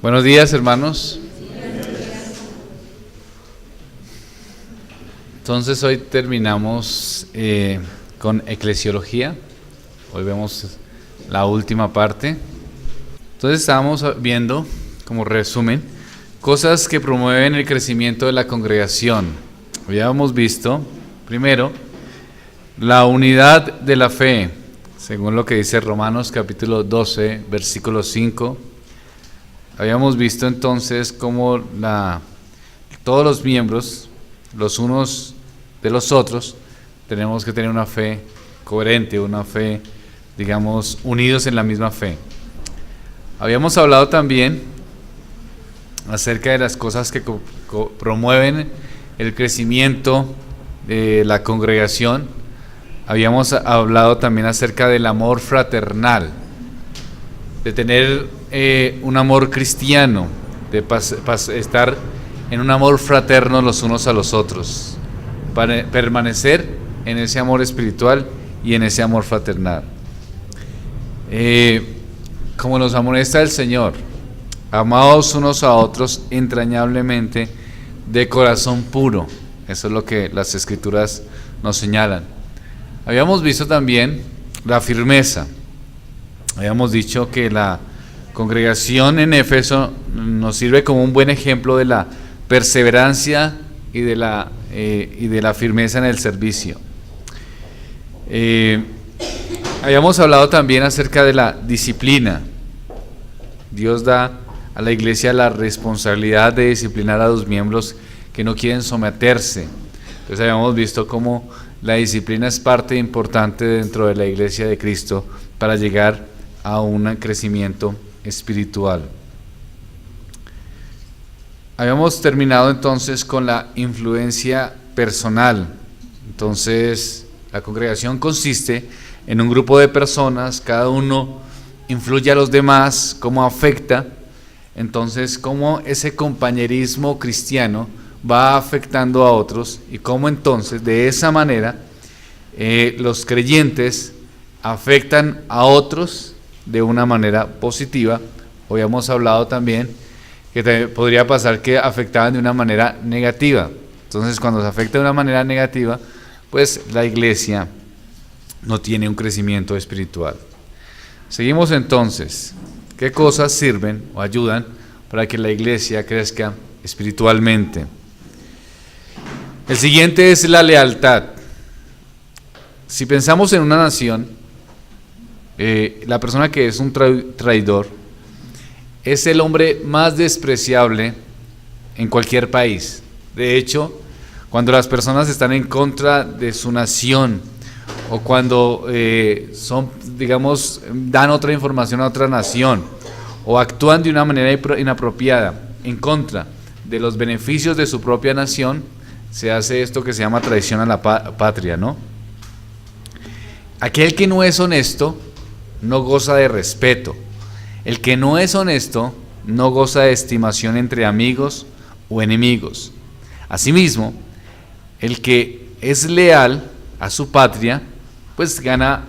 Buenos días, hermanos. Entonces hoy terminamos con eclesiología. Hoy vemos la última parte. Entonces estábamos viendo, como resumen, cosas que promueven el crecimiento de la congregación. Habíamos visto, primero, la unidad de la fe, según lo que dice Romanos capítulo 12, versículo 5. Habíamos visto entonces cómo todos los miembros, los unos de los otros, tenemos que tener una fe coherente, una fe, digamos, unidos en la misma fe. Habíamos hablado también acerca de las cosas que promueven el crecimiento de la congregación. Habíamos hablado también acerca del amor fraternal, de tener un amor cristiano, de estar en un amor fraterno los unos a los otros, para permanecer en ese amor espiritual y en ese amor fraternal. Como nos amonesta el Señor, amados unos a otros entrañablemente de corazón puro. Eso es lo que las Escrituras nos señalan. Habíamos visto también la firmeza. Habíamos dicho que la congregación en Éfeso nos sirve como un buen ejemplo de la perseverancia y de la firmeza en el servicio. Habíamos hablado también acerca de la disciplina. Dios da a la iglesia la responsabilidad de disciplinar a los miembros que no quieren someterse. Entonces habíamos visto cómo la disciplina es parte importante dentro de la iglesia de Cristo para llegar a un crecimiento espiritual. Habíamos terminado entonces con la influencia personal. Entonces, la congregación consiste en un grupo de personas, cada uno influye a los demás, cómo afecta. Entonces, cómo ese compañerismo cristiano va afectando a otros y cómo entonces de esa manera los creyentes afectan a otros de una manera positiva. Hoy hemos hablado también que podría pasar que afectaban de una manera negativa. Entonces, cuando se afecta de una manera negativa, pues la iglesia no tiene un crecimiento espiritual. Seguimos entonces. ¿Qué cosas sirven o ayudan para que la iglesia crezca espiritualmente? El siguiente es la lealtad. Si pensamos en una nación, la persona que es un traidor es el hombre más despreciable en cualquier país. De hecho, cuando las personas están en contra de su nación o cuando dan otra información a otra nación o actúan de una manera inapropiada en contra de los beneficios de su propia nación, se hace esto que se llama traición a la patria, ¿no? Aquel que no es honesto no goza de respeto. El que no es honesto no goza de estimación entre amigos o enemigos. Asimismo, el que es leal a su patria, pues gana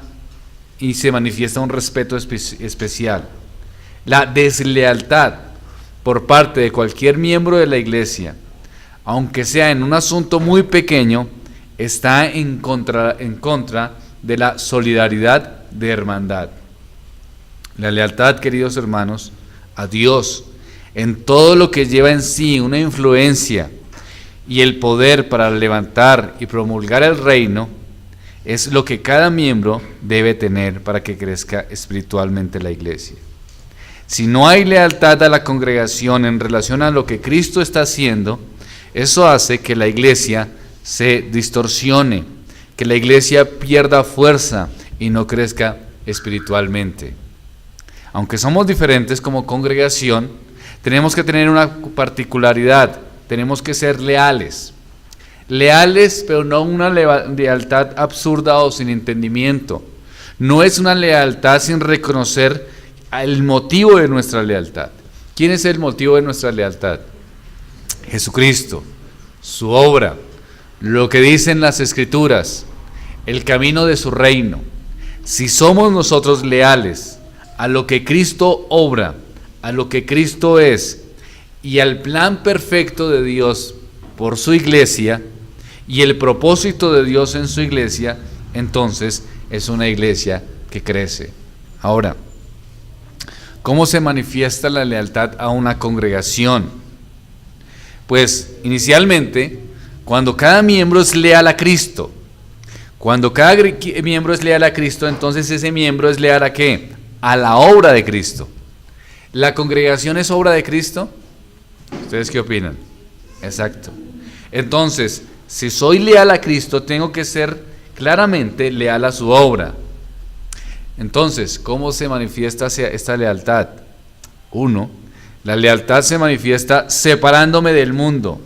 y se manifiesta un respeto especial. La deslealtad por parte de cualquier miembro de la iglesia, aunque sea en un asunto muy pequeño, está en contra de la solidaridad de hermandad. La lealtad, queridos hermanos, a Dios en todo lo que lleva en sí una influencia y el poder para levantar y promulgar el reino es lo que cada miembro debe tener para que crezca espiritualmente la iglesia. Si no hay lealtad a la congregación en relación a lo que Cristo está haciendo, eso hace que la iglesia se distorsione, que la iglesia pierda fuerza y no crezca espiritualmente. Aunque somos diferentes como congregación, tenemos que tener una particularidad, tenemos que ser leales. Leales, pero no una lealtad absurda o sin entendimiento. No es una lealtad sin reconocer el motivo de nuestra lealtad. ¿Quién es el motivo de nuestra lealtad? Jesucristo, su obra, lo que dicen las Escrituras, el camino de su reino. Si somos nosotros leales a lo que Cristo obra, a lo que Cristo es y al plan perfecto de Dios por su iglesia y el propósito de Dios en su iglesia, entonces es una iglesia que crece. Ahora, ¿cómo se manifiesta la lealtad a una congregación? Pues inicialmente, cuando cada miembro es leal a Cristo. Cuando cada miembro es leal a Cristo, entonces ese miembro es leal ¿a qué? A la obra de Cristo. ¿La congregación es obra de Cristo? ¿Ustedes qué opinan? Exacto. Entonces, si soy leal a Cristo, tengo que ser claramente leal a su obra. Entonces, ¿cómo se manifiesta esta lealtad? 1. La lealtad se manifiesta separándome del mundo.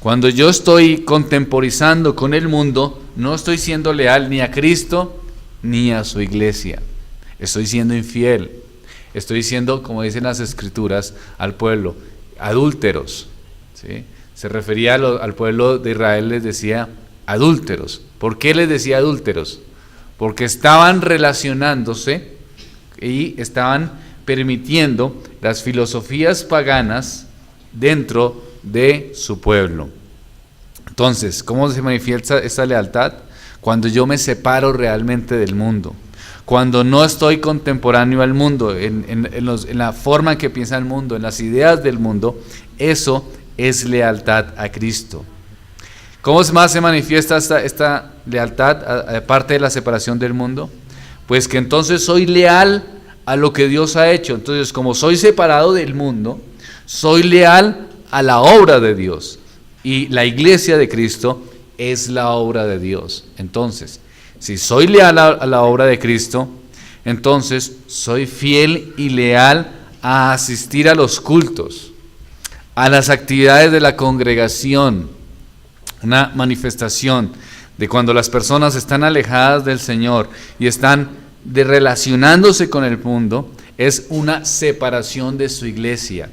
Cuando yo estoy contemporizando con el mundo, no estoy siendo leal ni a Cristo ni a su iglesia. Estoy siendo infiel. Estoy siendo, como dicen las Escrituras, al pueblo, adúlteros. ¿Sí? Se refería al pueblo de Israel, les decía adúlteros. ¿Por qué les decía adúlteros? Porque estaban relacionándose y estaban permitiendo las filosofías paganas dentro de su pueblo. Entonces, ¿cómo se manifiesta esta lealtad? Cuando yo me separo realmente del mundo, cuando no estoy contemporáneo al mundo, en la forma en que piensa el mundo, en las ideas del mundo, eso es lealtad a Cristo. ¿Cómo más se manifiesta esta lealtad, aparte de la separación del mundo? Pues que entonces soy leal a lo que Dios ha hecho. Entonces, como soy separado del mundo, soy leal a la obra de Dios. Y la iglesia de Cristo es la obra de Dios. Entonces, si soy leal a la obra de Cristo, entonces soy fiel y leal a asistir a los cultos, a las actividades de la congregación. Una manifestación de cuando las personas están alejadas del Señor y están relacionándose con el mundo, es una separación de su iglesia.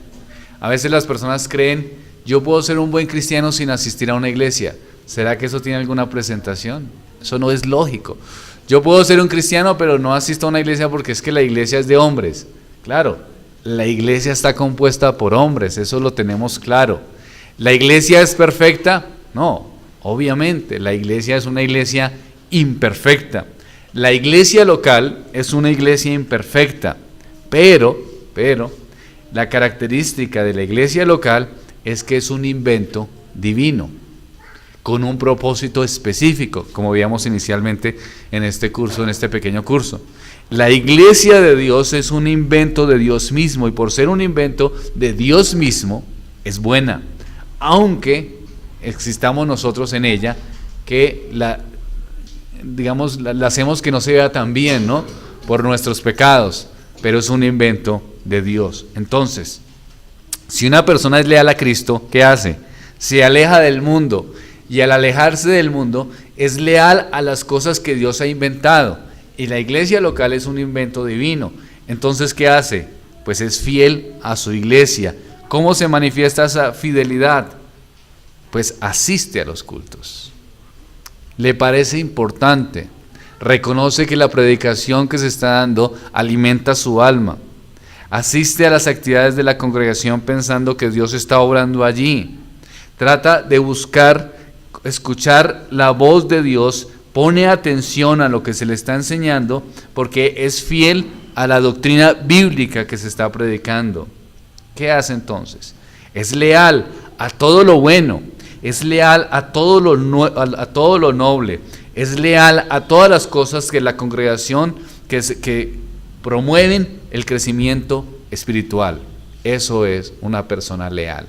A veces las personas creen, yo puedo ser un buen cristiano sin asistir a una iglesia. ¿Será que eso tiene alguna presentación? Eso no es lógico. Yo puedo ser un cristiano, pero no asisto a una iglesia porque es que la iglesia es de hombres. Claro, la iglesia está compuesta por hombres, eso lo tenemos claro. ¿La iglesia es perfecta? No, obviamente, la iglesia es una iglesia imperfecta. La iglesia local es una iglesia imperfecta, pero, la característica de la iglesia local es que es un invento divino, con un propósito específico, como veíamos inicialmente en este curso, en este pequeño curso. La iglesia de Dios es un invento de Dios mismo, y por ser un invento de Dios mismo, es buena, aunque existamos nosotros en ella, que la hacemos que no se vea tan bien, ¿no? Por nuestros pecados, pero es un invento de Dios. Entonces, si una persona es leal a Cristo, ¿qué hace? Se aleja del mundo, y al alejarse del mundo, es leal a las cosas que Dios ha inventado, y la iglesia local es un invento divino. Entonces, ¿qué hace? Pues es fiel a su iglesia. ¿Cómo se manifiesta esa fidelidad? Pues asiste a los cultos. Le parece importante, reconoce que la predicación que se está dando alimenta su alma, asiste a las actividades de la congregación pensando que Dios está obrando allí, trata de escuchar la voz de Dios, pone atención a lo que se le está enseñando porque es fiel a la doctrina bíblica que se está predicando. ¿Qué hace entonces? Es leal a todo lo bueno, es leal a todo lo noble, es leal a todas las cosas que la congregación que promueven el crecimiento espiritual. Eso es una persona leal.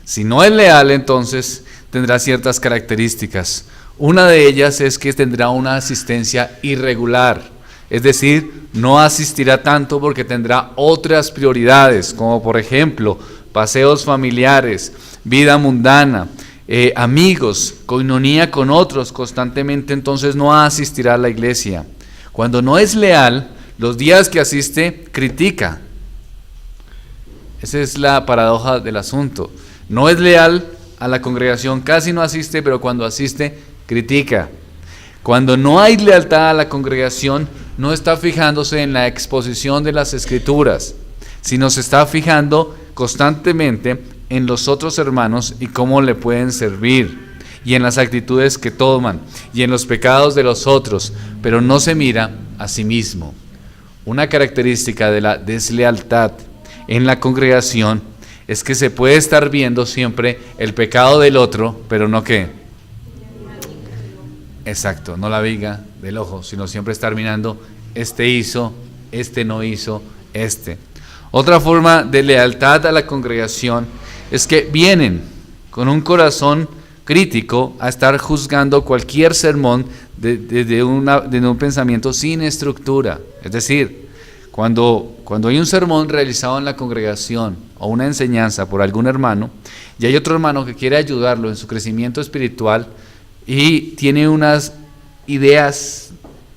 Si no es leal, entonces tendrá ciertas características. Una de ellas es que tendrá una asistencia irregular, es decir, no asistirá tanto porque tendrá otras prioridades, como por ejemplo, paseos familiares, vida mundana, amigos, coinonía con otros constantemente, entonces no asistirá a la iglesia. Cuando no es leal, los días que asiste, critica. Esa es la paradoja del asunto. No es leal a la congregación, casi no asiste, pero cuando asiste, critica. Cuando no hay lealtad a la congregación, no está fijándose en la exposición de las Escrituras, sino se está fijando constantemente en los otros hermanos y cómo le pueden servir, y en las actitudes que toman, y en los pecados de los otros, pero no se mira a sí mismo. Una característica de la deslealtad en la congregación es que se puede estar viendo siempre el pecado del otro, pero no ¿qué? Exacto, no la viga del ojo, sino siempre estar mirando, este hizo, este no hizo, este. Otra forma de lealtad a la congregación es que vienen con un corazón crítico a estar juzgando cualquier sermón desde un pensamiento sin estructura. Es decir, cuando hay un sermón realizado en la congregación o una enseñanza por algún hermano y hay otro hermano que quiere ayudarlo en su crecimiento espiritual y tiene unas ideas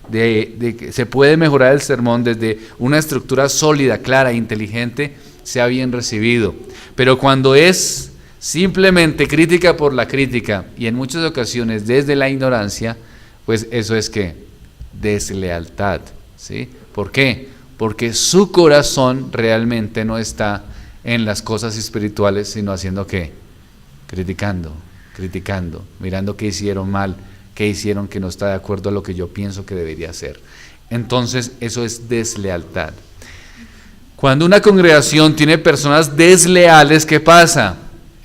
de que se puede mejorar el sermón desde una estructura sólida, clara e inteligente, sea bien recibido. Pero cuando es simplemente crítica por la crítica y en muchas ocasiones desde la ignorancia, pues eso es ¿qué? Deslealtad, ¿sí? ¿Por qué? Porque su corazón realmente no está en las cosas espirituales, sino haciendo ¿qué? Criticando, mirando qué hicieron mal, qué hicieron que no está de acuerdo a lo que yo pienso que debería hacer. Entonces eso es deslealtad. Cuando una congregación tiene personas desleales, ¿qué pasa?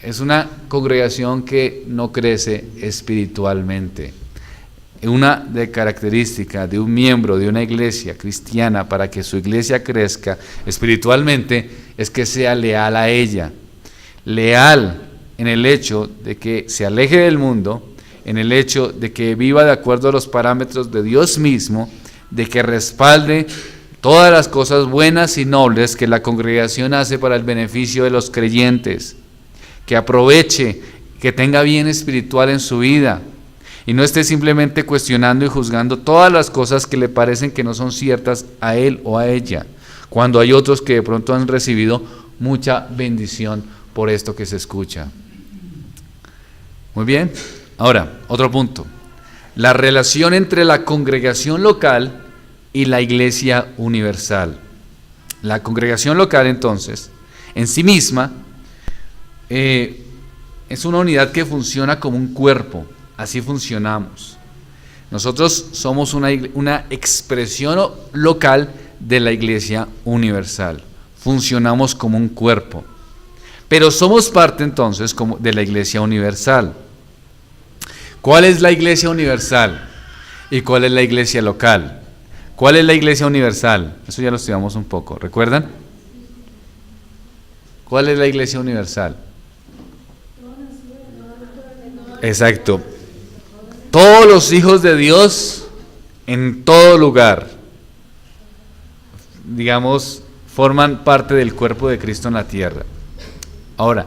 Es una congregación que no crece espiritualmente. Una de característica de un miembro de una iglesia cristiana para que su iglesia crezca espiritualmente es que sea leal a ella. Leal en el hecho de que se aleje del mundo, en el hecho de que viva de acuerdo a los parámetros de Dios mismo, de que respalde todas las cosas buenas y nobles que la congregación hace para el beneficio de los creyentes, que aproveche, que tenga bien espiritual en su vida y no esté simplemente cuestionando y juzgando todas las cosas que le parecen que no son ciertas a él o a ella, cuando hay otros que de pronto han recibido mucha bendición por esto que se escucha. Muy bien, ahora, otro punto, la relación entre la congregación local y la iglesia universal. La congregación local, entonces, en sí misma, es una unidad que funciona como un cuerpo, así funcionamos. Nosotros somos una expresión local de la iglesia universal, funcionamos como un cuerpo, pero somos parte entonces de la iglesia universal. ¿Cuál es la iglesia universal? ¿Y cuál es la iglesia local? ¿Cuál es la iglesia universal? Eso ya lo estudiamos un poco, ¿recuerdan? ¿Cuál es la iglesia universal? Exacto. Todos los hijos de Dios en todo lugar, digamos, forman parte del cuerpo de Cristo en la tierra. Ahora,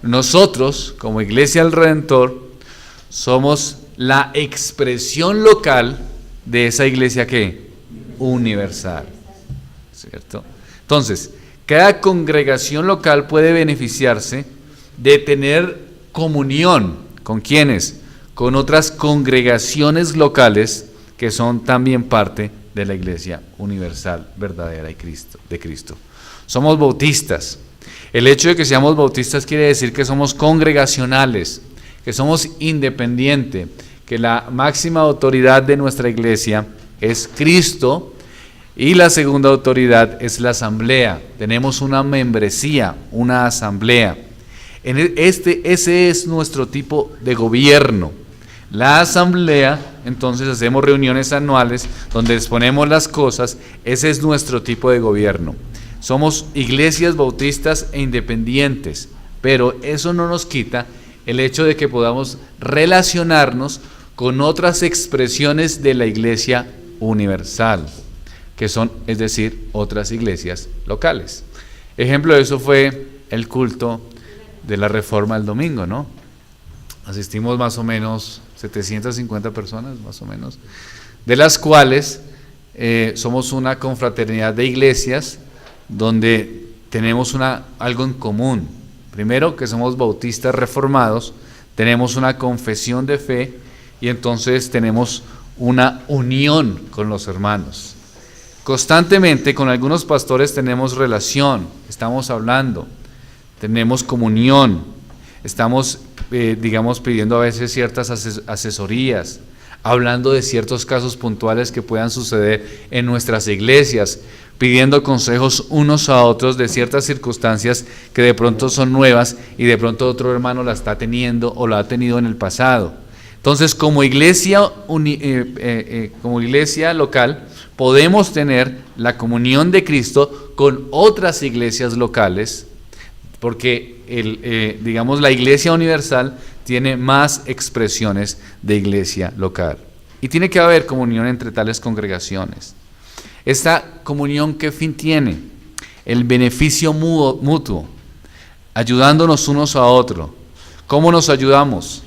nosotros, como Iglesia del Redentor, somos la expresión local de esa iglesia que universal, ¿cierto? Entonces, cada congregación local puede beneficiarse de tener comunión. ¿Con quiénes? Con otras congregaciones locales que son también parte de la iglesia universal verdadera de Cristo. Somos bautistas. El hecho de que seamos bautistas quiere decir que somos congregacionales, que somos independientes, que la máxima autoridad de nuestra iglesia es Cristo y la segunda autoridad es la asamblea. Tenemos una membresía, una asamblea. Ese es nuestro tipo de gobierno. La asamblea, entonces hacemos reuniones anuales donde exponemos las cosas, ese es nuestro tipo de gobierno. Somos iglesias bautistas e independientes, pero eso no nos quita el hecho de que podamos relacionarnos con otras expresiones de la iglesia universal, que son, es decir, otras iglesias locales. Ejemplo de eso fue el culto de la Reforma el domingo, ¿no? Asistimos más o menos 750 personas, más o menos, de las cuales somos una confraternidad de iglesias donde tenemos algo en común. Primero, que somos bautistas reformados, tenemos una confesión de fe y entonces tenemos una unión con los hermanos. Constantemente con algunos pastores tenemos relación, estamos hablando, tenemos comunión, estamos, pidiendo a veces ciertas asesorías, hablando de ciertos casos puntuales que puedan suceder en nuestras iglesias, pidiendo consejos unos a otros de ciertas circunstancias que de pronto son nuevas y de pronto otro hermano la está teniendo o la ha tenido en el pasado. Entonces, como iglesia local, podemos tener la comunión de Cristo con otras iglesias locales, porque la iglesia universal tiene más expresiones de iglesia local. Y tiene que haber comunión entre tales congregaciones. Esta comunión, ¿qué fin tiene? El beneficio mutuo, ayudándonos unos a otros. ¿Cómo nos ayudamos?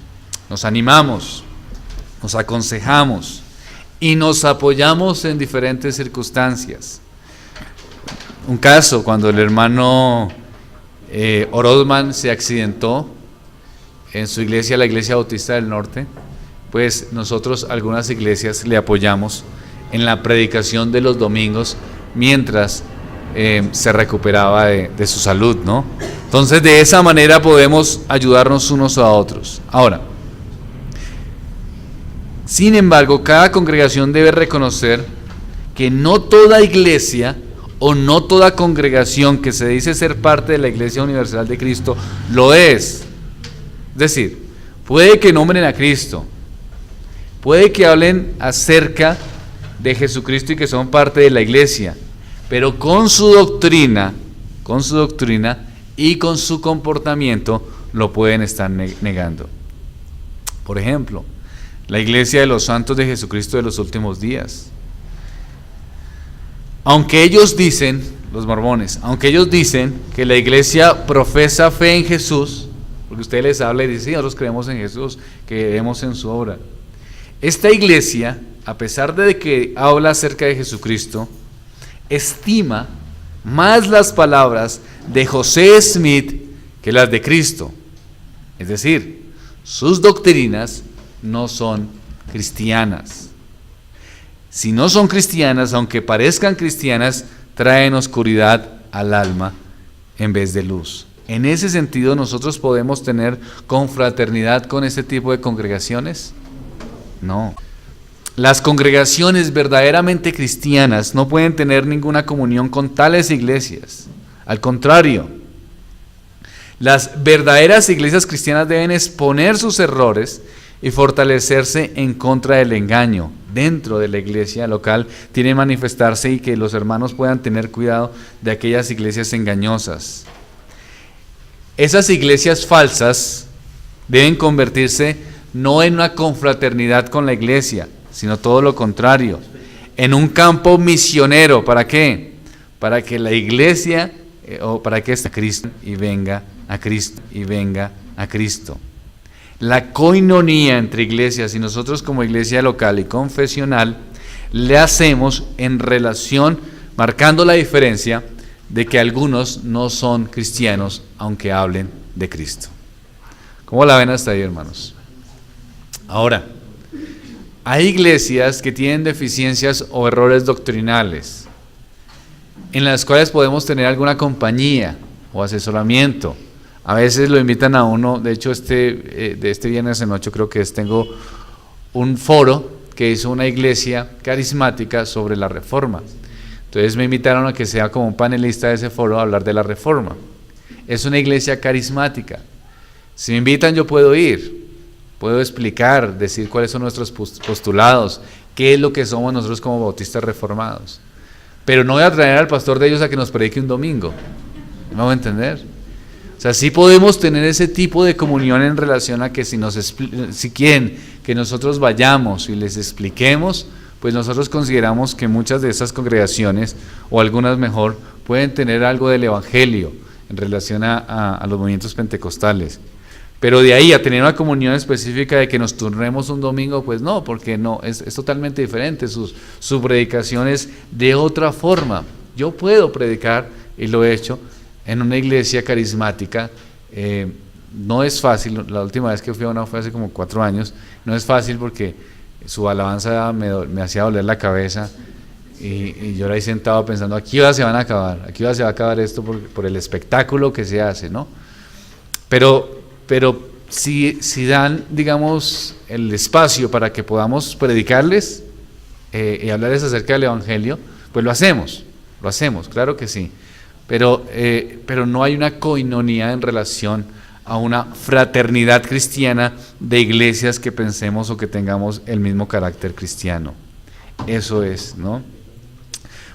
Nos animamos, nos aconsejamos y nos apoyamos en diferentes circunstancias. Un caso, cuando el hermano Orozman se accidentó en su iglesia, la Iglesia Bautista del Norte, pues nosotros, algunas iglesias, le apoyamos en la predicación de los domingos mientras se recuperaba de su salud, ¿no? Entonces, de esa manera podemos ayudarnos unos a otros. Ahora, sin embargo, cada congregación debe reconocer que no toda iglesia o no toda congregación que se dice ser parte de la Iglesia Universal de Cristo lo es. Es decir, puede que nombren a Cristo, puede que hablen acerca de Jesucristo y que son parte de la iglesia, pero con su doctrina y con su comportamiento lo pueden estar negando. Por ejemplo, la iglesia de los santos de Jesucristo de los últimos días. Aunque ellos dicen, los mormones, aunque ellos dicen que la iglesia profesa fe en Jesús, porque usted les habla y dice, sí, nosotros creemos en Jesús, creemos en su obra. Esta iglesia, a pesar de que habla acerca de Jesucristo, estima más las palabras de José Smith que las de Cristo. Es decir, sus doctrinas no son cristianas. Si no son cristianas, aunque parezcan cristianas, traen oscuridad al alma en vez de luz. En ese sentido, ¿nosotros podemos tener confraternidad con este tipo de congregaciones? No. Las congregaciones verdaderamente cristianas no pueden tener ninguna comunión con tales iglesias. Al contrario, las verdaderas iglesias cristianas deben exponer sus errores y fortalecerse en contra del engaño. Dentro de la iglesia local tiene que manifestarse y que los hermanos puedan tener cuidado de aquellas iglesias engañosas. Esas iglesias falsas deben convertirse no en una confraternidad con la iglesia, sino todo lo contrario, en un campo misionero. ¿Para qué? Para que la iglesia, para que esté Cristo y venga a Cristo y venga a Cristo. La coinonía entre iglesias y nosotros como iglesia local y confesional le hacemos en relación, marcando la diferencia de que algunos no son cristianos aunque hablen de Cristo. ¿Cómo la ven hasta ahí, hermanos? Ahora, hay iglesias que tienen deficiencias o errores doctrinales, en las cuales podemos tener alguna compañía o asesoramiento. A veces lo invitan a uno, de hecho de este viernes en 8 creo que tengo un foro que hizo una iglesia carismática sobre la Reforma. Entonces me invitaron a que sea como un panelista de ese foro a hablar de la Reforma. Es una iglesia carismática. Si me invitan yo puedo ir, puedo explicar, decir cuáles son nuestros postulados, qué es lo que somos nosotros como bautistas reformados. Pero no voy a traer al pastor de ellos a que nos predique un domingo. ¿Me voy a entender? O sea, sí podemos tener ese tipo de comunión en relación a que si quieren que nosotros vayamos y les expliquemos, pues nosotros consideramos que muchas de esas congregaciones, o algunas mejor, pueden tener algo del evangelio en relación a los movimientos pentecostales. Pero de ahí a tener una comunión específica de que nos turnemos un domingo, pues no, porque no, es totalmente diferente, su predicación es de otra forma. Yo puedo predicar, y lo he hecho, en una iglesia carismática. No es fácil, la última vez que fui a una fue hace como 4 años, no es fácil porque su alabanza me hacía doler la cabeza, y yo ahí sentado pensando, aquí va se van a acabar, aquí va se va a acabar esto por el espectáculo que se hace, ¿no? Pero si dan, digamos, el espacio para que podamos predicarles y hablarles acerca del Evangelio, pues lo hacemos, claro que sí, pero no hay una coinonía en relación a una fraternidad cristiana de iglesias que pensemos o que tengamos el mismo carácter cristiano. Eso es, ¿no?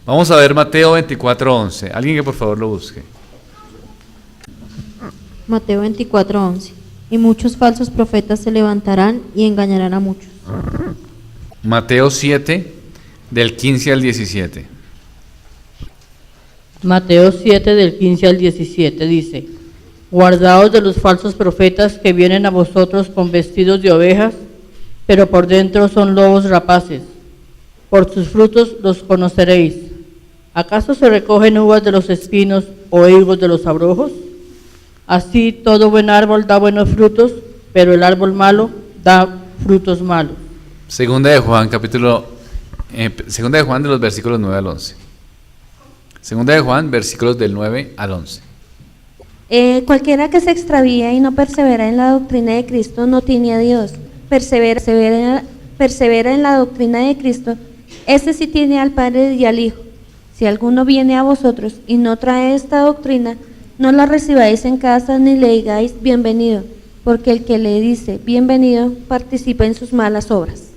Vamos a ver Mateo 24:11. Alguien que por favor lo busque. Mateo 24:11. Y muchos falsos profetas se levantarán y engañarán a muchos. Mateo 7, del 15 al 17. Mateo 7 del 15 al 17 dice: Guardaos de los falsos profetas que vienen a vosotros con vestidos de ovejas, pero por dentro son lobos rapaces. Por sus frutos los conoceréis. ¿Acaso se recogen uvas de los espinos o higos de los abrojos? Así todo buen árbol da buenos frutos, pero el árbol malo da frutos malos. Segunda de Juan de los versículos 9 al 11. Segunda de Juan, versículos del 9 al 11. Cualquiera que se extravía y no persevera en la doctrina de Cristo no tiene a Dios. Persevera en la doctrina de Cristo, ese sí tiene al Padre y al Hijo. Si alguno viene a vosotros y no trae esta doctrina, no la recibáis en casa ni le digáis bienvenido, porque el que le dice bienvenido participa en sus malas obras.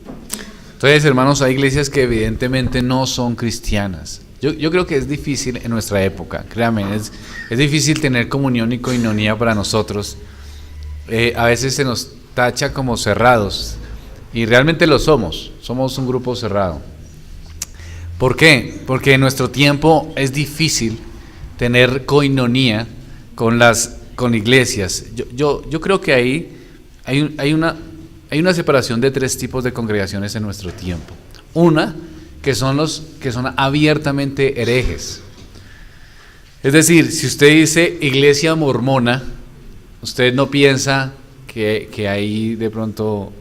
Entonces, hermanos, hay iglesias que evidentemente no son cristianas. Yo creo que es difícil en nuestra época, créanme, es difícil tener comunión y coinonía para nosotros. A veces se nos tacha como cerrados, y realmente lo somos un grupo cerrado. ¿Por qué? Porque en nuestro tiempo es difícil tener coinonía con iglesias. Yo creo que hay una separación de tres tipos de congregaciones en nuestro tiempo. Una, que son los que son abiertamente herejes. Es decir, si usted dice iglesia mormona, usted no piensa que ahí de pronto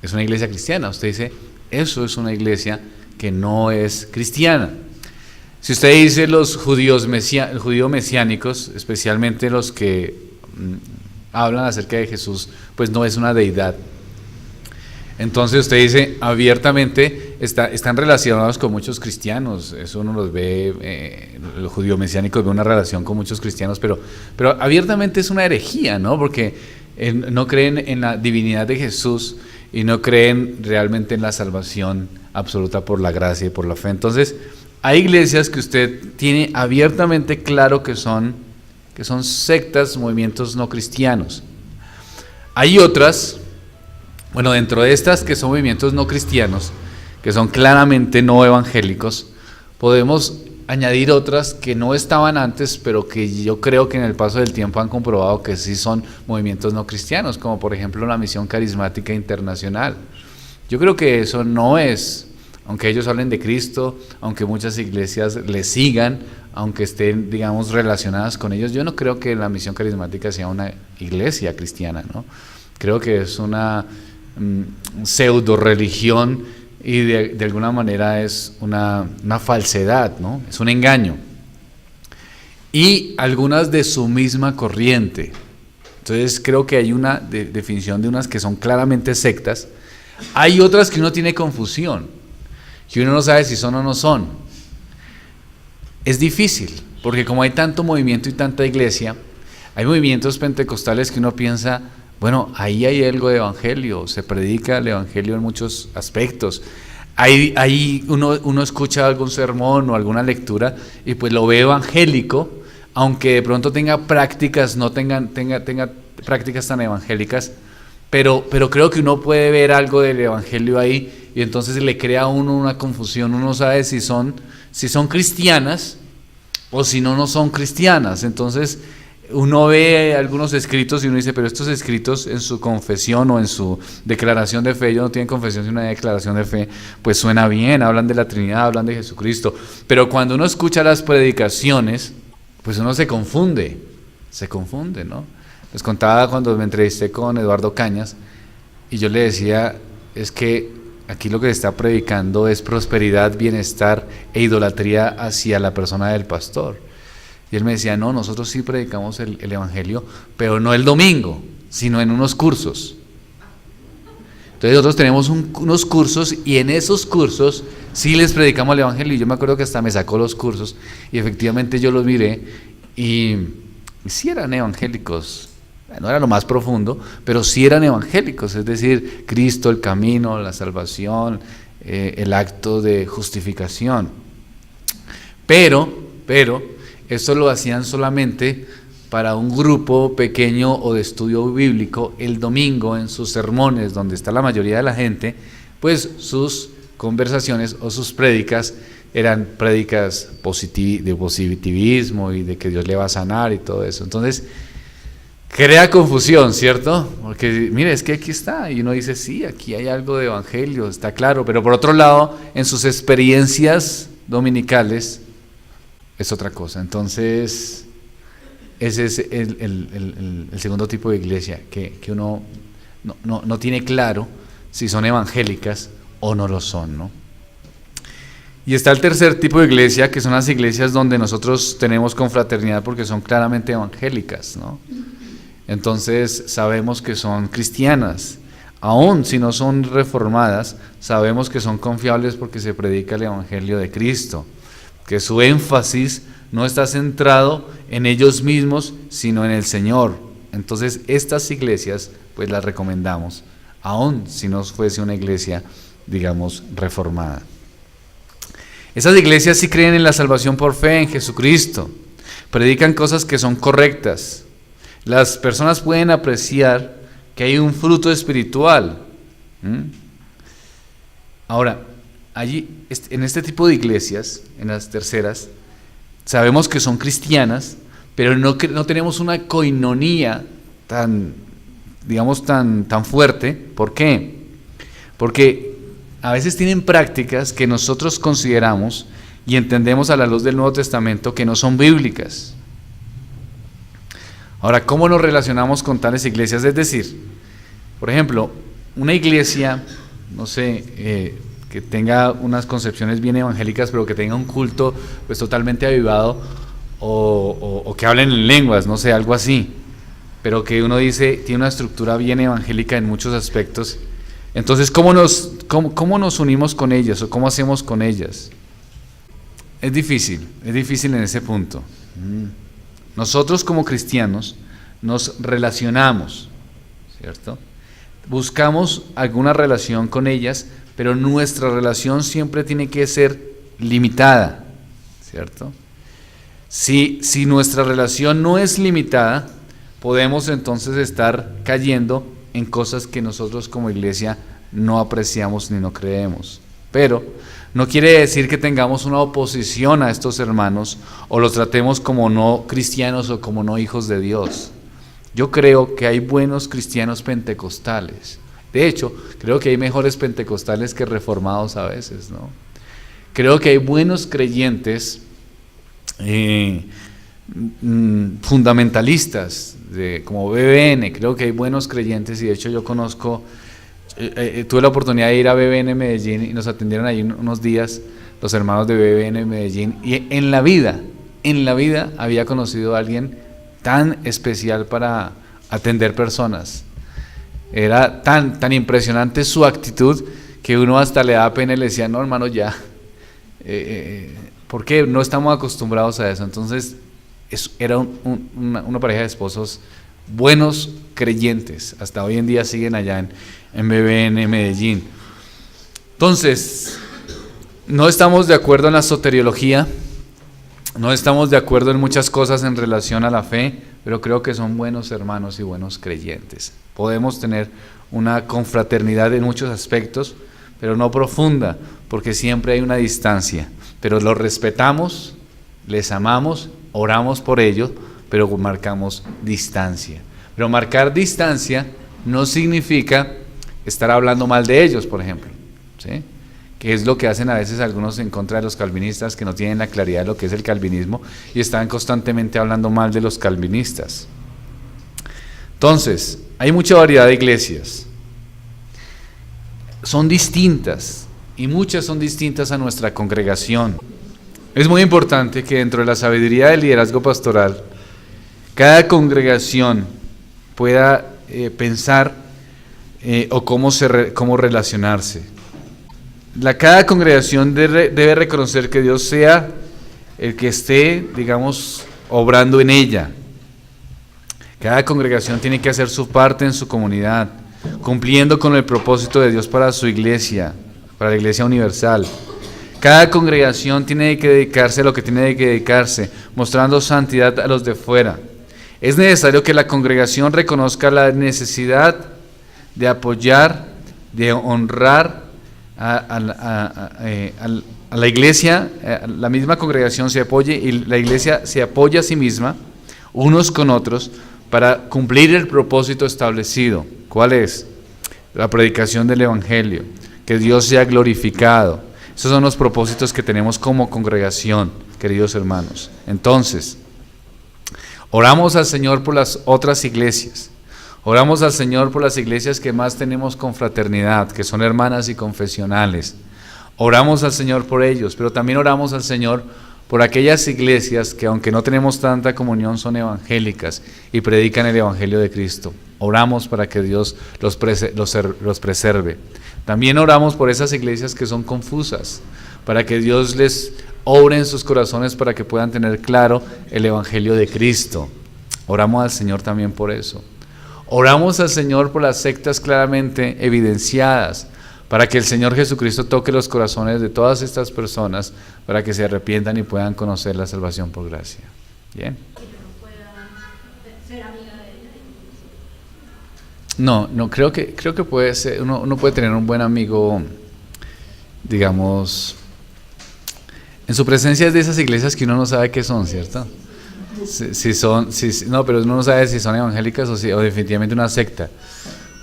es una iglesia cristiana. Usted dice, eso es una iglesia que no es cristiana. Si usted dice los judíos mesiánicos, especialmente los que hablan acerca de Jesús, pues no es una deidad. Entonces usted dice abiertamente, están relacionados con muchos cristianos, eso uno los ve, los judíos mesiánicos ven una relación con muchos cristianos, pero abiertamente es una herejía, ¿no? Porque no creen en la divinidad de Jesús y no creen realmente en la salvación absoluta por la gracia y por la fe. Entonces hay iglesias que usted tiene abiertamente claro que son sectas, movimientos no cristianos. Hay otras, bueno, dentro de estas que son movimientos no cristianos, que son claramente no evangélicos, podemos añadir otras que no estaban antes, pero que yo creo que en el paso del tiempo han comprobado que sí son movimientos no cristianos, como por ejemplo la Misión Carismática Internacional. Yo creo que eso no es, aunque ellos hablen de Cristo, aunque muchas iglesias les sigan, aunque estén, digamos, relacionadas con ellos, yo no creo que la Misión Carismática sea una iglesia cristiana, ¿no? Creo que es una pseudo religión y de alguna manera es una falsedad, ¿no? Es un engaño. Y algunas de su misma corriente. Entonces creo que hay una definición de unas que son claramente sectas. Hay otras que uno tiene confusión, que uno no sabe si son o no son. Es difícil, porque como hay tanto movimiento y tanta iglesia, hay movimientos pentecostales que uno piensa, bueno, ahí hay algo de evangelio, se predica el evangelio en muchos aspectos. Ahí uno escucha algún sermón o alguna lectura y pues lo ve evangélico, aunque de pronto tenga prácticas, no tenga prácticas tan evangélicas, pero creo que uno puede ver algo del evangelio ahí y entonces le crea a uno una confusión. Uno sabe si son cristianas o si no son cristianas. Entonces uno ve algunos escritos y uno dice, pero estos escritos en su confesión o en su declaración de fe, ellos no tienen confesión sino una declaración de fe, pues suena bien, hablan de la Trinidad, hablan de Jesucristo, pero cuando uno escucha las predicaciones, pues uno se confunde, ¿no? Les contaba cuando me entrevisté con Eduardo Cañas y yo le decía, es que aquí lo que se está predicando es prosperidad, bienestar e idolatría hacia la persona del pastor. Y él me decía, no, nosotros sí predicamos el evangelio, pero no el domingo, sino en unos cursos. Entonces nosotros tenemos unos cursos, y en esos cursos sí les predicamos el evangelio. Y yo me acuerdo que hasta me sacó los cursos, y efectivamente yo los miré, y sí eran evangélicos. No era lo más profundo, pero sí eran evangélicos, es decir, Cristo, el camino, la salvación, el acto de justificación. Pero, esto lo hacían solamente para un grupo pequeño o de estudio bíblico el domingo en sus sermones, donde está la mayoría de la gente, pues sus conversaciones o sus prédicas eran prédicas de positivismo y de que Dios le va a sanar y todo eso. Entonces, crea confusión, ¿cierto? Porque mire, es que aquí está, y uno dice, sí, aquí hay algo de evangelio, está claro, pero por otro lado, en sus experiencias dominicales es otra cosa. Entonces, ese es el segundo tipo de iglesia, que uno no tiene claro si son evangélicas o no lo son, ¿no? Y está el tercer tipo de iglesia, que son las iglesias donde nosotros tenemos confraternidad porque son claramente evangélicas, ¿no? Entonces sabemos que son cristianas, aun si no son reformadas, sabemos que son confiables porque se predica el evangelio de Cristo, que su énfasis no está centrado en ellos mismos, sino en el Señor. Entonces estas iglesias pues las recomendamos, aun si no fuese una iglesia, digamos, reformada. Esas iglesias sí creen en la salvación por fe en Jesucristo, predican cosas que son correctas. Las personas pueden apreciar que hay un fruto espiritual. Ahora, allí, en este tipo de iglesias, en las terceras, sabemos que son cristianas, pero no tenemos una coinonía tan fuerte. ¿Por qué? Porque a veces tienen prácticas que nosotros consideramos y entendemos a la luz del Nuevo Testamento que no son bíblicas. Ahora, ¿cómo nos relacionamos con tales iglesias? Es decir, por ejemplo, una iglesia, no sé, que tenga unas concepciones bien evangélicas, pero que tenga un culto pues totalmente avivado, o que hablen en lenguas, no sé, algo así, pero que uno dice, tiene una estructura bien evangélica en muchos aspectos. Entonces, ¿cómo nos unimos con ellas o cómo hacemos con ellas? Es difícil en ese punto. Nosotros como cristianos nos relacionamos, ¿cierto? Buscamos alguna relación con ellas, pero nuestra relación siempre tiene que ser limitada, ¿cierto? Si nuestra relación no es limitada, podemos entonces estar cayendo en cosas que nosotros como iglesia no apreciamos ni no creemos. Pero no quiere decir que tengamos una oposición a estos hermanos o los tratemos como no cristianos o como no hijos de Dios. Yo creo que hay buenos cristianos pentecostales. De hecho, creo que hay mejores pentecostales que reformados a veces, ¿no? Creo que hay buenos creyentes fundamentalistas, como BBN. Creo que hay buenos creyentes, y de hecho yo conozco, tuve la oportunidad de ir a BBN Medellín y nos atendieron ahí unos días los hermanos de BBN Medellín, y en la vida había conocido a alguien tan especial para atender personas. Era tan impresionante su actitud que uno hasta le daba pena y le decía, no hermano, ya, porque no estamos acostumbrados a eso. Entonces era una pareja de esposos buenos creyentes, hasta hoy en día siguen allá en BBN Medellín. Entonces, no estamos de acuerdo en la soteriología, no estamos de acuerdo en muchas cosas en relación a la fe, pero creo que son buenos hermanos y buenos creyentes. Podemos tener una confraternidad en muchos aspectos, pero no profunda, porque siempre hay una distancia, pero los respetamos, les amamos, oramos por ellos, pero marcamos distancia. Pero marcar distancia no significa estar hablando mal de ellos, por ejemplo, ¿sí? Que es lo que hacen a veces algunos en contra de los calvinistas, que no tienen la claridad de lo que es el calvinismo y están constantemente hablando mal de los calvinistas. Entonces, hay mucha variedad de iglesias. son distintas, y muchas son distintas a nuestra congregación. Es muy importante que dentro de la sabiduría del liderazgo pastoral, cada congregación pueda pensar o cómo relacionarse. Cada congregación debe reconocer que Dios sea el que esté, digamos, obrando en ella. Cada congregación tiene que hacer su parte en su comunidad, cumpliendo con el propósito de Dios para su iglesia, para la iglesia universal. Cada congregación tiene que dedicarse a lo que tiene que dedicarse, mostrando santidad a los de fuera. Es necesario que la congregación reconozca la necesidad de apoyar, de honrar a la iglesia. La misma congregación se apoye y la iglesia se apoya a sí misma, unos con otros, para cumplir el propósito establecido. ¿Cuál es? La predicación del Evangelio, que Dios sea glorificado. Esos son los propósitos que tenemos como congregación, queridos hermanos. Entonces, oramos al Señor por las otras iglesias. Oramos al Señor por las iglesias que más tenemos confraternidad, que son hermanas y confesionales. Oramos al Señor por ellos, pero también oramos al Señor por aquellas iglesias que, aunque no tenemos tanta comunión, son evangélicas y predican el Evangelio de Cristo. Oramos para que Dios los preserve. También oramos por esas iglesias que son confusas, para que Dios les obre en sus corazones para que puedan tener claro el Evangelio de Cristo. Oramos al Señor también por eso. Oramos al Señor por las sectas claramente evidenciadas, para que el Señor Jesucristo toque los corazones de todas estas personas, para que se arrepientan y puedan conocer la salvación por gracia. ¿Bien? No, creo que puede ser, uno puede tener un buen amigo, digamos, en su presencia es de esas iglesias que uno no sabe qué son, ¿cierto? No, pero uno no sabe si son evangélicas o definitivamente una secta.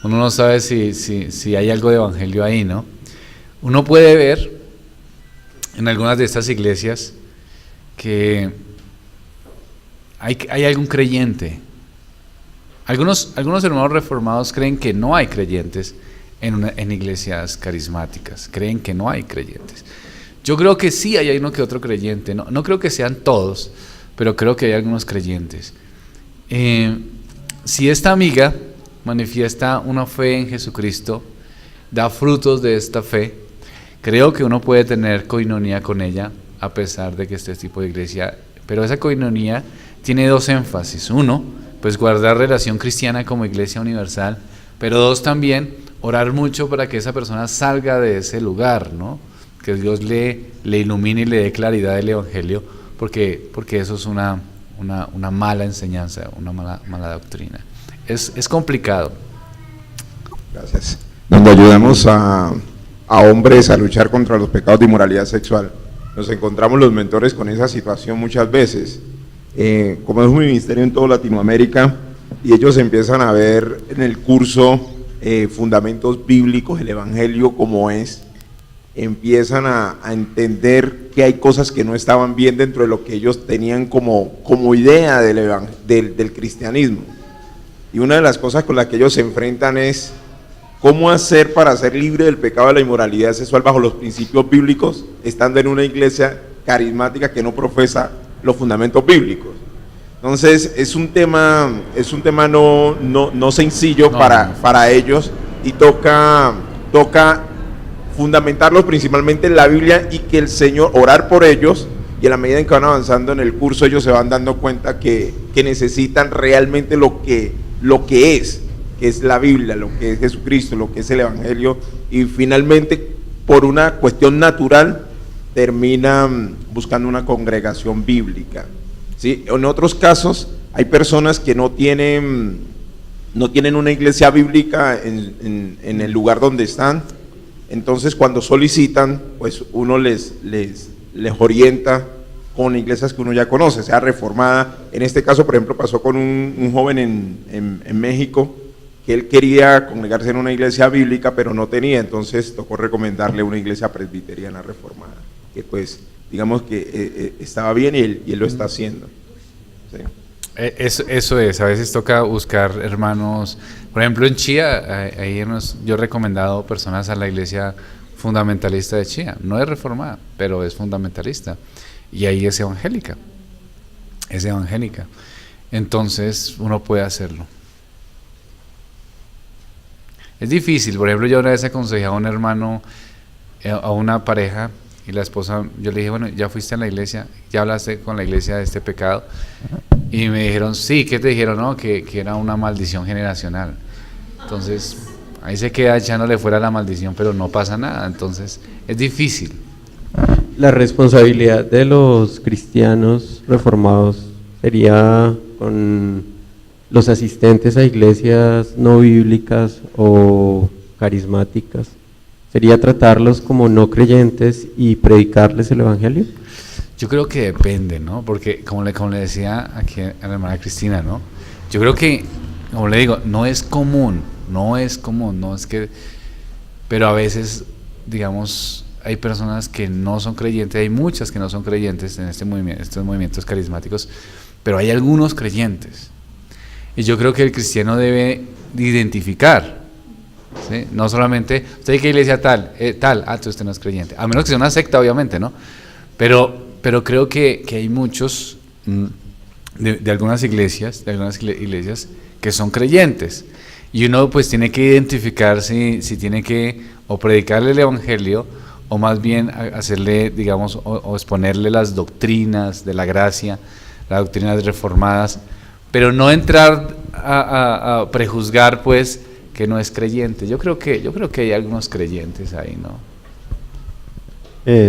Uno no sabe si hay algo de evangelio ahí, ¿no? Uno puede ver en algunas de estas iglesias que hay algún creyente. Algunos hermanos reformados creen que no hay creyentes en iglesias carismáticas, creen que no hay creyentes. Yo creo que sí hay uno que otro creyente, no creo que sean todos, pero creo que hay algunos creyentes. Si esta amiga manifiesta una fe en Jesucristo, da frutos de esta fe, creo que uno puede tener coinonía con ella, a pesar de que este tipo de iglesia, pero esa coinonía tiene dos énfasis. Uno, pues guardar relación cristiana como iglesia universal, pero dos, también orar mucho para que esa persona salga de ese lugar, ¿no? Que Dios le ilumine y le dé claridad del Evangelio, porque eso es una mala enseñanza, una mala doctrina. Es complicado. Gracias. Donde ayudamos a hombres a luchar contra los pecados de inmoralidad sexual, nos encontramos los mentores con esa situación muchas veces. Como es un ministerio en toda Latinoamérica, y ellos empiezan a ver en el curso fundamentos bíblicos, el Evangelio como es, empiezan a entender que hay cosas que no estaban bien dentro de lo que ellos tenían como idea del cristianismo. Y una de las cosas con las que ellos se enfrentan es cómo hacer para ser libre del pecado de la inmoralidad sexual bajo los principios bíblicos, estando en una iglesia carismática que no profesa los fundamentos bíblicos. Entonces es un tema no sencillo para ellos, y toca fundamentarlos principalmente en la Biblia, y que el Señor, orar por ellos, y a la medida en que van avanzando en el curso ellos se van dando cuenta que necesitan realmente lo que es la Biblia, lo que es Jesucristo, lo que es el Evangelio, y finalmente por una cuestión natural terminan buscando una congregación bíblica, ¿sí? En otros casos hay personas que no tienen una iglesia bíblica en el lugar donde están. Entonces cuando solicitan, pues uno les orienta con iglesias que uno ya conoce, sea reformada. En este caso, por ejemplo, pasó con un joven en México, que él quería congregarse en una iglesia bíblica, pero no tenía, entonces tocó recomendarle una iglesia presbiteriana reformada, que pues digamos que estaba bien, y él lo está haciendo. ¿Sí? Eso es, a veces toca buscar hermanos, por ejemplo en Chía, yo he recomendado personas a la iglesia fundamentalista de Chía, no es reformada, pero es fundamentalista, y ahí es evangélica, entonces uno puede hacerlo. Es difícil, por ejemplo yo una vez aconsejé a un hermano, a una pareja, y la esposa, yo le dije, bueno, ¿ya fuiste a la iglesia? ¿Ya hablaste con la iglesia de este pecado? Y me dijeron, sí. ¿Qué te dijeron? No, que era una maldición generacional. Entonces, ahí se queda echándole fuera la maldición, pero no pasa nada. Entonces, es difícil. La responsabilidad de los cristianos reformados sería con los asistentes a iglesias no bíblicas o carismáticas. ¿Sería tratarlos como no creyentes y predicarles el evangelio? Yo creo que depende, ¿no? Porque como le decía aquí a la hermana Cristina, ¿no? Yo creo que, como le digo, no es común, no es que, pero a veces, digamos, hay personas que no son creyentes, hay muchas que no son creyentes en estos movimientos carismáticos, pero hay algunos creyentes. Y yo creo que el cristiano debe identificar, ¿sí? No solamente, usted dice que iglesia tal, entonces usted no es creyente, a menos que sea una secta, obviamente, ¿no? Pero creo que hay muchos de algunas iglesias que son creyentes, y uno pues tiene que identificar si tiene que o predicarle el evangelio o más bien hacerle, digamos, o exponerle las doctrinas de la gracia, las doctrinas reformadas, pero no entrar a prejuzgar pues que no es creyente. Yo creo que hay algunos creyentes ahí, ¿no?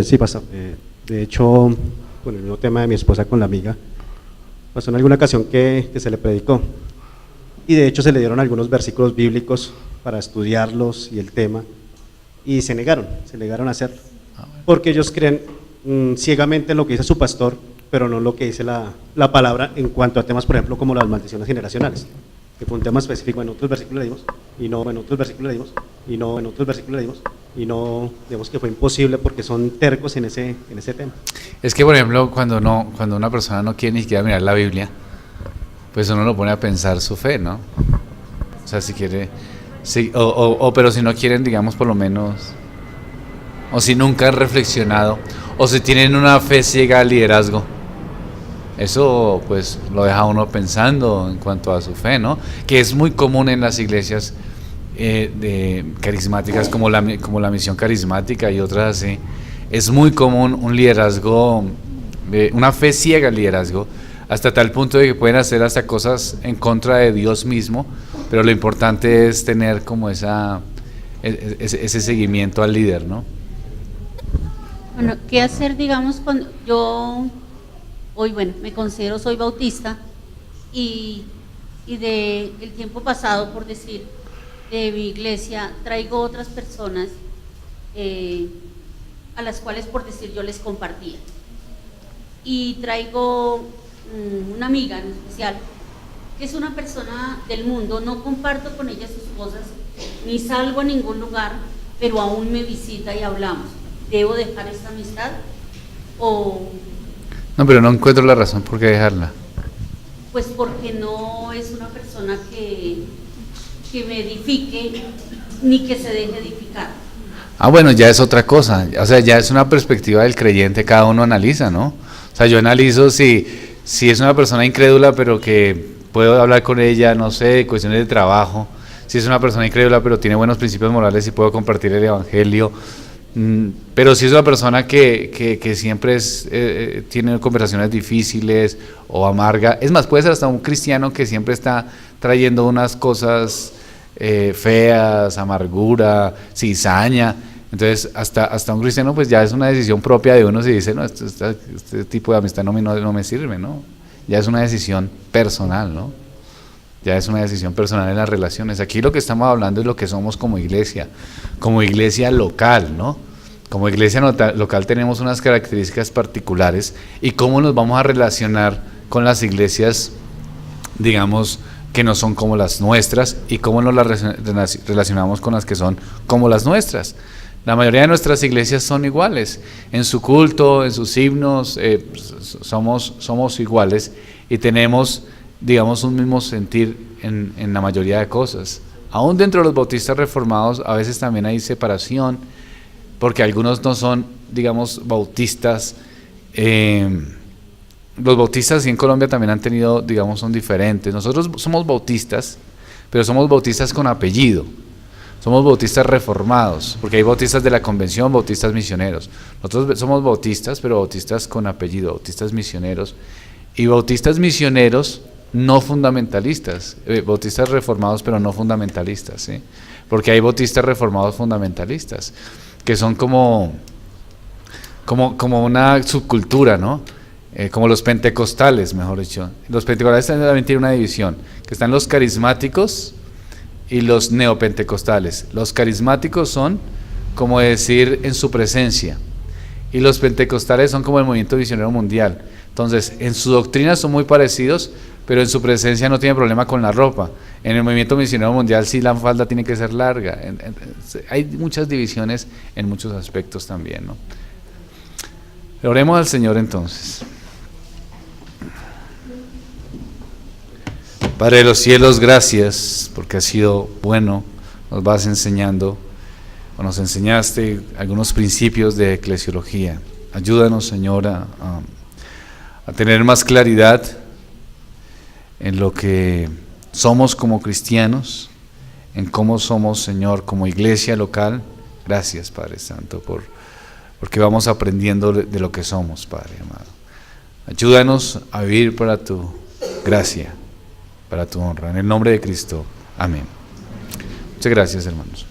Sí, pasó. De hecho, con el mismo tema de mi esposa con la amiga, pasó en alguna ocasión que se le predicó, y de hecho se le dieron algunos versículos bíblicos para estudiarlos y el tema, y se negaron a hacerlo, porque ellos creen ciegamente en lo que dice su pastor, pero no en lo que dice la palabra en cuanto a temas, por ejemplo, como las maldiciones generacionales, que fue un tema específico. En otros versículos le dimos, y no, en otros versículos le dimos, y no, en otros versículos le dimos, y no, digamos que fue imposible porque son tercos en ese tema. Es que, por ejemplo, cuando una persona no quiere ni siquiera mirar la Biblia, pues uno lo pone a pensar su fe, ¿no? O sea, si quiere, sí, pero si no quieren, digamos, por lo menos, o si nunca han reflexionado, o si tienen una fe ciega al liderazgo, eso pues lo deja uno pensando en cuanto a su fe, ¿no? Que es muy común en las iglesias de carismáticas como la misión carismática y otras así. Es muy común un liderazgo, una fe ciega al liderazgo, hasta tal punto de que pueden hacer hasta cosas en contra de Dios mismo, pero lo importante es tener como ese seguimiento al líder, ¿no? Bueno, ¿qué hacer, digamos, cuando yo hoy, me considero, soy bautista, y de el tiempo pasado, por decir, de mi iglesia, traigo otras personas a las cuales, por decir, yo les compartía, y traigo una amiga en especial, que es una persona del mundo, no comparto con ella sus cosas, ni salgo a ningún lugar, pero aún me visita y hablamos. ¿Debo dejar esta amistad o...? No, pero no encuentro la razón por qué dejarla. Pues porque no es una persona que me edifique ni que se deje edificar. Ah, bueno, ya es otra cosa, o sea, ya es una perspectiva del creyente, cada uno analiza, ¿no? O sea, yo analizo si es una persona incrédula, pero que puedo hablar con ella, no sé, cuestiones de trabajo, si es una persona incrédula, pero tiene buenos principios morales y puedo compartir el evangelio, pero si es una persona que siempre tiene conversaciones difíciles o amarga, es más, puede ser hasta un cristiano que siempre está trayendo unas cosas feas, amargura, cizaña. Entonces hasta un cristiano pues ya es una decisión propia de uno si dice, no, este tipo de amistad no me sirve, ¿no? Ya es una decisión personal, ¿no? Ya es una decisión personal en las relaciones. Aquí lo que estamos hablando es lo que somos como iglesia local, ¿no? Como iglesia local tenemos unas características particulares y cómo nos vamos a relacionar con las iglesias, digamos, que no son como las nuestras, y cómo nos las relacionamos con las que son como las nuestras. La mayoría de nuestras iglesias son iguales, en su culto, en sus himnos, somos iguales, y tenemos digamos, un mismo sentir en la mayoría de cosas. Aún dentro de los bautistas reformados a veces también hay separación, porque algunos no son, digamos, bautistas. Los bautistas en Colombia también han tenido, digamos, son diferentes. Nosotros somos bautistas, pero somos bautistas con apellido. Somos bautistas reformados, porque hay bautistas de la convención, bautistas misioneros. Nosotros somos bautistas, pero bautistas con apellido, bautistas misioneros. Y bautistas misioneros no fundamentalistas, bautistas reformados pero no fundamentalistas, ¿sí? Porque hay bautistas reformados fundamentalistas, que son como una subcultura, ¿no? Como los pentecostales, mejor dicho. Los pentecostales también tienen una división, que están los carismáticos y los neopentecostales. Los carismáticos son, como decir, en su presencia, y los pentecostales son como el movimiento misionero mundial. Entonces, en su doctrina son muy parecidos, pero en su presencia no tienen problema con la ropa. En el movimiento misionero mundial sí la falda tiene que ser larga. Hay muchas divisiones en muchos aspectos también, ¿no? Oremos al Señor entonces. Padre de los cielos, gracias porque has sido bueno, nos vas enseñando, o nos enseñaste algunos principios de eclesiología. Ayúdanos, Señor, a tener más claridad en lo que somos como cristianos, en cómo somos, Señor, como iglesia local. Gracias, Padre Santo, porque vamos aprendiendo de lo que somos, Padre amado. Ayúdanos a vivir para tu gracia, para tu honra. En el nombre de Cristo. Amén. Muchas gracias, hermanos.